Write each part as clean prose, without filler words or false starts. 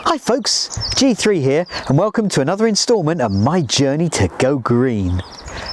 Hi folks, G3 here and welcome to another instalment of my journey to go green.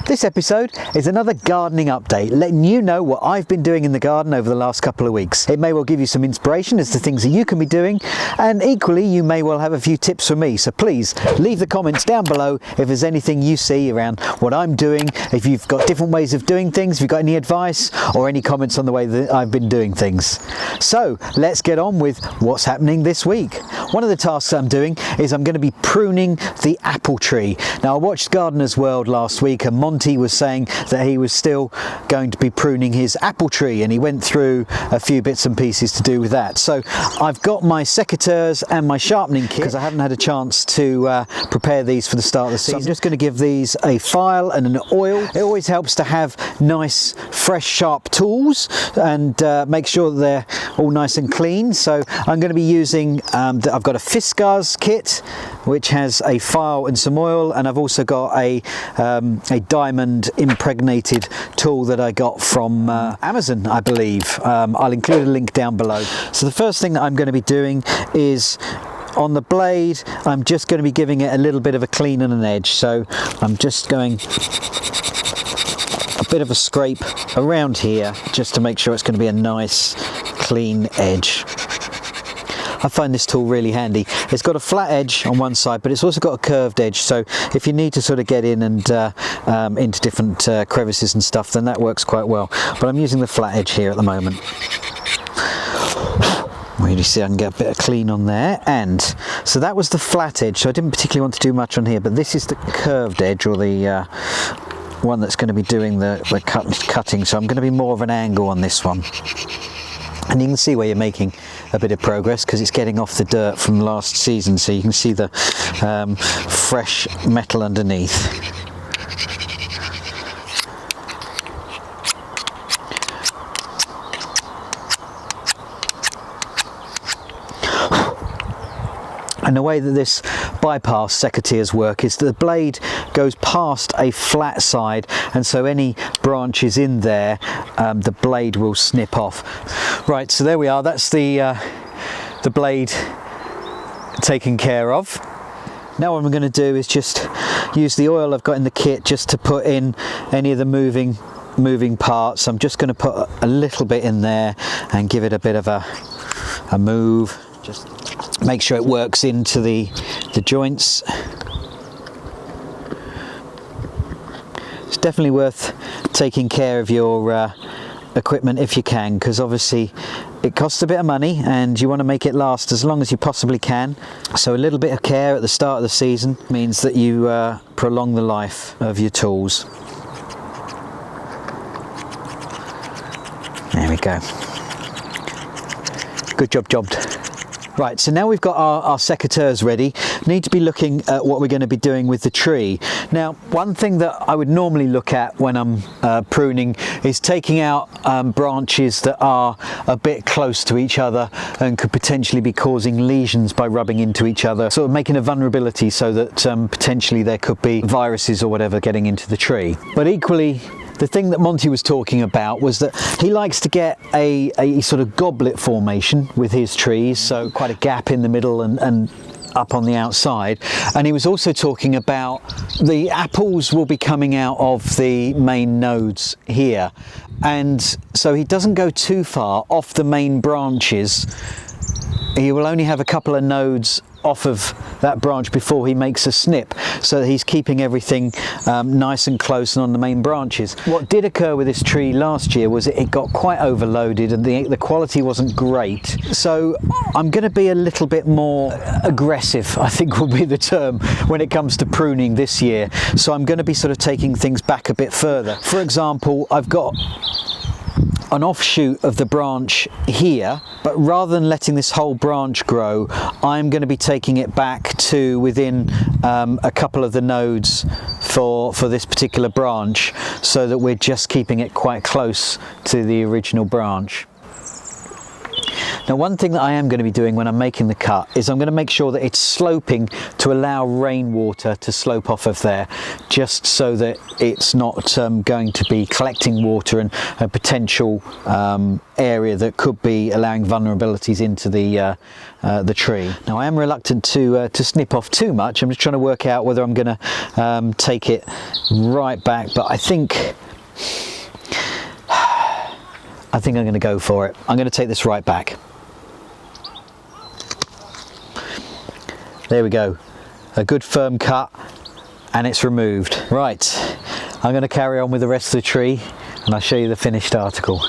This episode is another gardening update, letting you know what I've been doing in the garden over the last couple of weeks. It may well give you some inspiration as to things that you can be doing, and equally you may well have a few tips from me, so please leave the comments down below if there's anything you see around what I'm doing, if you've got different ways of doing things, if you've got any advice or any comments on the way that I've been doing things. So let's get on with what's happening this week. One of the tasks I'm doing is I'm going to be pruning the apple tree. Now I watched Gardener's World last week and Monty was saying that he was still going to be pruning his apple tree, and he went through a few bits and pieces to do with that. So I've got my secateurs and my sharpening kit because I haven't had a chance to prepare these for the start of the season. So I'm just going to give these a file and an oil. It always helps to have nice fresh sharp tools and make sure that they're all nice and clean. So I'm going to be using I've got a Fiskars kit which has a file and some oil, and I've also got a diamond impregnated tool that I got from Amazon, I believe. I'll include a link down below. So the first thing that I'm going to be doing is on the blade, I'm just going to be giving it a little bit of a clean and an edge. So I'm just going a bit of a scrape around here just to make sure it's going to be a nice clean edge. I find this tool really handy. It's got a flat edge on one side, but it's also got a curved edge, so if you need to sort of get in and into different crevices and stuff, then that works quite well. But I'm using the flat edge here at the moment. Really see I can get a bit of clean on there. And so that was the flat edge, so I didn't particularly want to do much on here, but this is the curved edge, or the one that's going to be doing the cutting, so I'm going to be more of an angle on this one. And you can see where you're making a bit of progress because it's getting off the dirt from last season, so you can see the fresh metal underneath. And the way that this bypass secateurs work is the blade goes past a flat side, and so any branches in there the blade will snip off. Right, so there we are, that's the blade taken care of. Now what I'm going to do is just use the oil I've got in the kit just to put in any of the moving parts. I'm just going to put a little bit in there and give it a bit of a move. Just make sure it works into the joints. It's definitely worth taking care of your equipment if you can, because obviously it costs a bit of money and you want to make it last as long as you possibly can. So a little bit of care at the start of the season means that you prolong the life of your tools. There we go. Good job. Right, so now we've got our secateurs ready. Need to be looking at what we're going to be doing with the tree. Now, one thing that I would normally look at when I'm pruning is taking out branches that are a bit close to each other and could potentially be causing lesions by rubbing into each other, sort of making a vulnerability so that potentially there could be viruses or whatever getting into the tree. But equally, the thing that Monty was talking about was that he likes to get a sort of goblet formation with his trees, so quite a gap in the middle and up on the outside. And he was also talking about the apples will be coming out of the main nodes here, and so he doesn't go too far off the main branches. He will only have a couple of nodes off of that branch before he makes a snip, so he's keeping everything nice and close and on the main branches. What did occur with this tree last year was it got quite overloaded and the quality wasn't great, so I'm going to be a little bit more aggressive, I think will be the term, when it comes to pruning this year. So I'm going to be sort of taking things back a bit further. For example, I've got an offshoot of the branch here, but rather than letting this whole branch grow, I'm going to be taking it back to within a couple of the nodes for this particular branch, so that we're just keeping it quite close to the original branch. Now one thing that I am going to be doing when I'm making the cut is I'm going to make sure that it's sloping to allow rainwater to slope off of there, just so that it's not going to be collecting water and a potential area that could be allowing vulnerabilities into the tree. Now I am reluctant to snip off too much. I'm just trying to work out whether I'm going to take it right back, but I think I'm going to go for it. I'm going to take this right back. There we go. A good firm cut, and it's removed. Right, I'm going to carry on with the rest of the tree and I'll show you the finished article.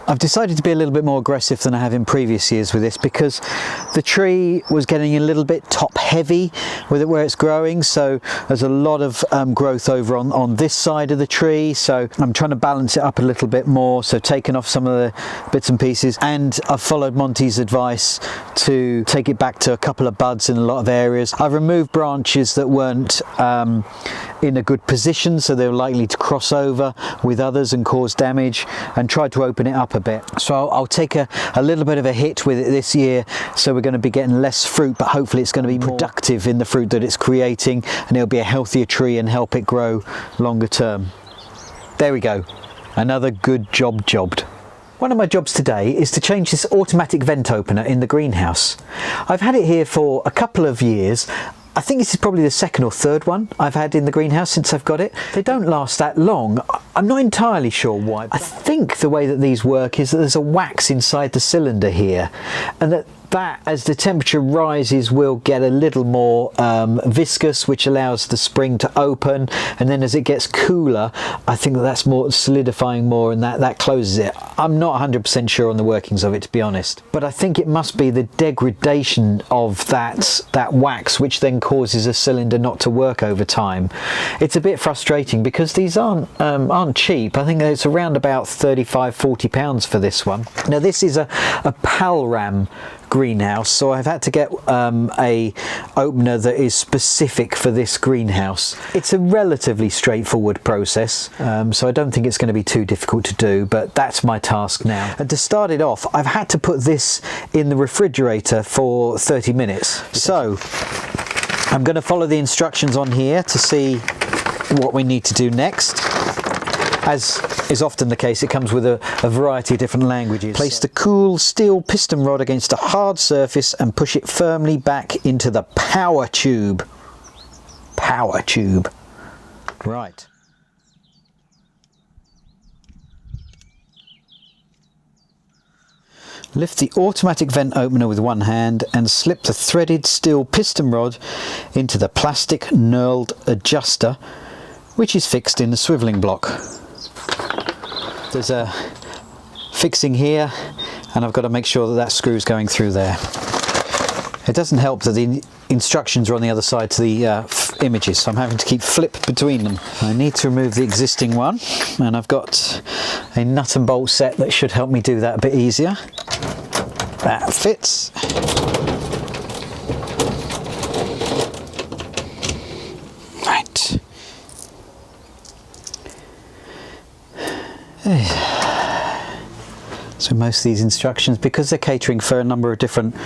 I've decided to be a little bit more aggressive than I have in previous years with this, because the tree was getting a little bit top heavy with it where it's growing, so there's a lot of growth over on this side of the tree, so I'm trying to balance it up a little bit more, so taking off some of the bits and pieces, and I've followed Monty's advice to take it back to a couple of buds in a lot of areas. I've removed branches that weren't in a good position, so they were likely to cross over with others and cause damage, and tried to open it up a bit. So I'll take a little bit of a hit with it this year, so we're going to be getting less fruit, but hopefully it's going to be more productive in the fruit that it's creating, and it'll be a healthier tree and help it grow longer term. There we go, another good job jobbed. One of my jobs today is to change this automatic vent opener in the greenhouse. I've had it here for a couple of years. I think this is probably the second or third one I've had in the greenhouse since I've got it. They don't last that long. I'm not entirely sure why. I think the way that these work is that there's a wax inside the cylinder here, and that as the temperature rises will get a little more viscous, which allows the spring to open, and then as it gets cooler I think that's more solidifying more, and that closes it. I'm not 100% sure on the workings of it, to be honest, but I think it must be the degradation of that wax which then causes a cylinder not to work over time. It's a bit frustrating because these aren't cheap. I think it's around about £35–40 for this one. Now this is a Palram greenhouse, so I've had to get a opener that is specific for this greenhouse. It's a relatively straightforward process, so I don't think it's going to be too difficult to do, but that's my task now. And to start it off, I've had to put this in the refrigerator for 30 minutes. So I'm going to follow the instructions on here to see what we need to do next. As is often the case, it comes with a variety of different languages. Place the cool steel piston rod against a hard surface and push it firmly back into the power tube. Power tube. Right. Lift the automatic vent opener with one hand and slip the threaded steel piston rod into the plastic knurled adjuster, which is fixed in the swivelling block. There's a fixing here, and I've got to make sure that screw's going through there. It doesn't help that the instructions are on the other side to the images, so I'm having to keep flip between them. I need to remove the existing one, and I've got a nut and bolt set that should help me do that a bit easier. That fits. Right. So most of these instructions, because they're catering for a number of different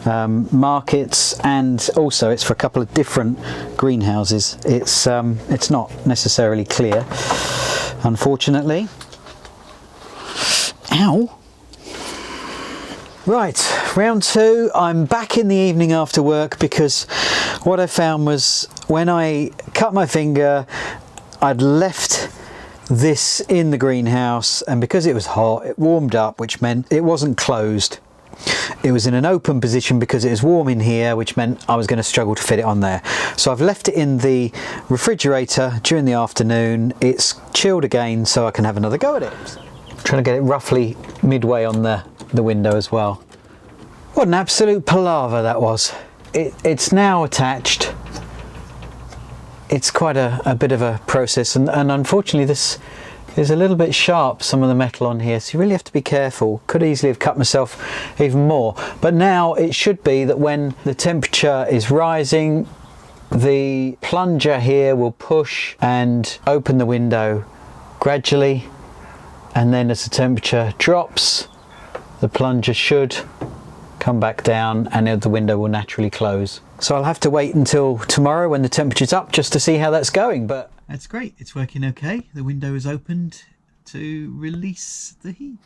markets, and also it's for a couple of different greenhouses, it's not necessarily clear, unfortunately. Ow! Right, round two. I'm back in the evening after work, because what I found was when I cut my finger, I'd left this in the greenhouse, and because it was hot it warmed up, which meant it wasn't closed. It was in an open position because it was warm in here, which meant I was going to struggle to fit it on there. So I've left it in the refrigerator during the afternoon. It's chilled again, so I can have another go at it. I'm trying to get it roughly midway on the window as well. What an absolute palaver that was. It's now attached. It's quite a bit of a process, and unfortunately this is a little bit sharp, some of the metal on here, so you really have to be careful. Could easily have cut myself even more, but now it should be that when the temperature is rising, the plunger here will push and open the window gradually, and then as the temperature drops, the plunger should come back down and the window will naturally close. So I'll have to wait until tomorrow when the temperature's up just to see how that's going, but that's great, it's working okay. The window is opened to release the heat.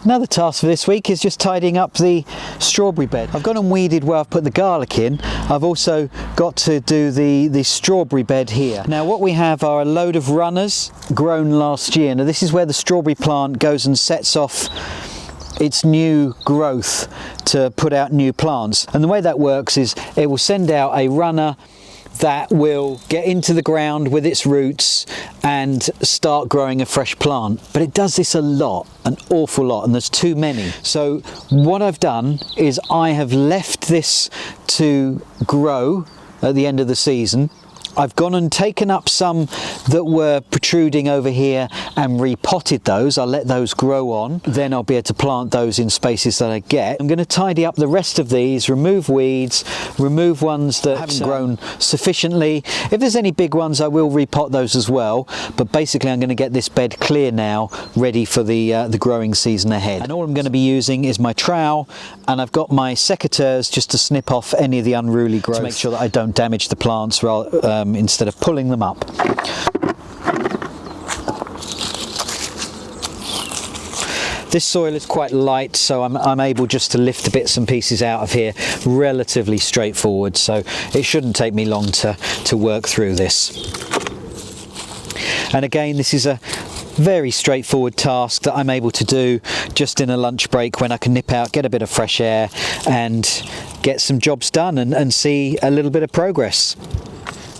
Another task for this week is just tidying up the strawberry bed. I've gone and weeded where I've put the garlic in. I've also got to do the strawberry bed here. Now what we have are a load of runners grown last year. Now this is where the strawberry plant goes and sets off its new growth to put out new plants. And the way that works is it will send out a runner that will get into the ground with its roots and start growing a fresh plant. But it does this a lot, an awful lot, and there's too many. So what I've done is I have left this to grow at the end of the season. I've gone and taken up some that were protruding over here and repotted those. I'll let those grow on. Then I'll be able to plant those in spaces that I get. I'm going to tidy up the rest of these, remove weeds, remove ones that haven't grown sufficiently. If there's any big ones, I will repot those as well. But basically I'm going to get this bed clear now, ready for the growing season ahead. And all I'm going to be using is my trowel, and I've got my secateurs just to snip off any of the unruly growth to make sure that I don't damage the plants instead of pulling them up. This soil is quite light, so I'm able just to lift the bits and pieces out of here relatively straightforward, so it shouldn't take me long to work through this. And again, this is a very straightforward task that I'm able to do just in a lunch break when I can nip out, get a bit of fresh air and get some jobs done and see a little bit of progress.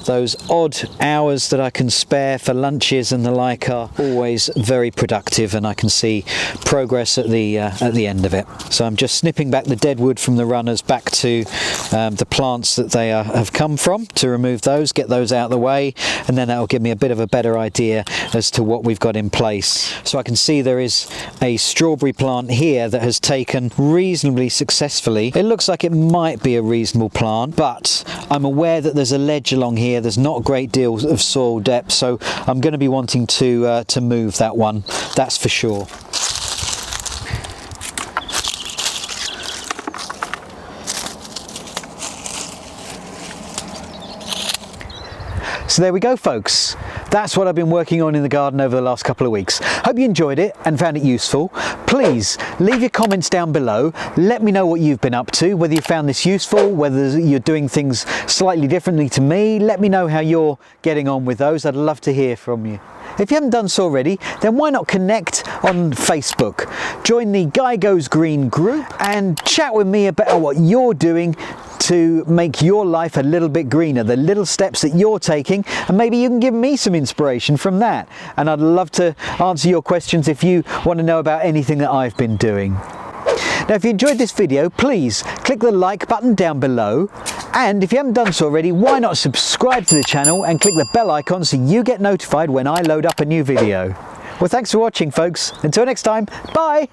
Those odd hours that I can spare for lunches and the like are always very productive, and I can see progress at the end of it. So I'm just snipping back the dead wood from the runners back to the plants that they have come from to remove those, get those out of the way, and then that will give me a bit of a better idea as to what we've got in place. So I can see there is a strawberry plant here that has taken reasonably successfully. It looks like it might be a reasonable plant, but I'm aware that there's a ledge along here. There's not a great deal of soil depth, so I'm going to be wanting to move that one, that's for sure. So there we go, folks. That's what I've been working on in the garden over the last couple of weeks. Hope you enjoyed it and found it useful. Please leave your comments down below. Let me know what you've been up to, whether you found this useful, whether you're doing things slightly differently to me. Let me know how you're getting on with those. I'd love to hear from you. If you haven't done so already, then why not connect on Facebook? Join the Guy Goes Green group and chat with me about what you're doing to make your life a little bit greener, the little steps that you're taking, and maybe you can give me some inspiration from that. And I'd love to answer your questions if you want to know about anything that I've been doing. Now, if you enjoyed this video, please click the like button down below. And if you haven't done so already, why not subscribe to the channel and click the bell icon so you get notified when I load up a new video. Well, thanks for watching, folks. Until next time, bye!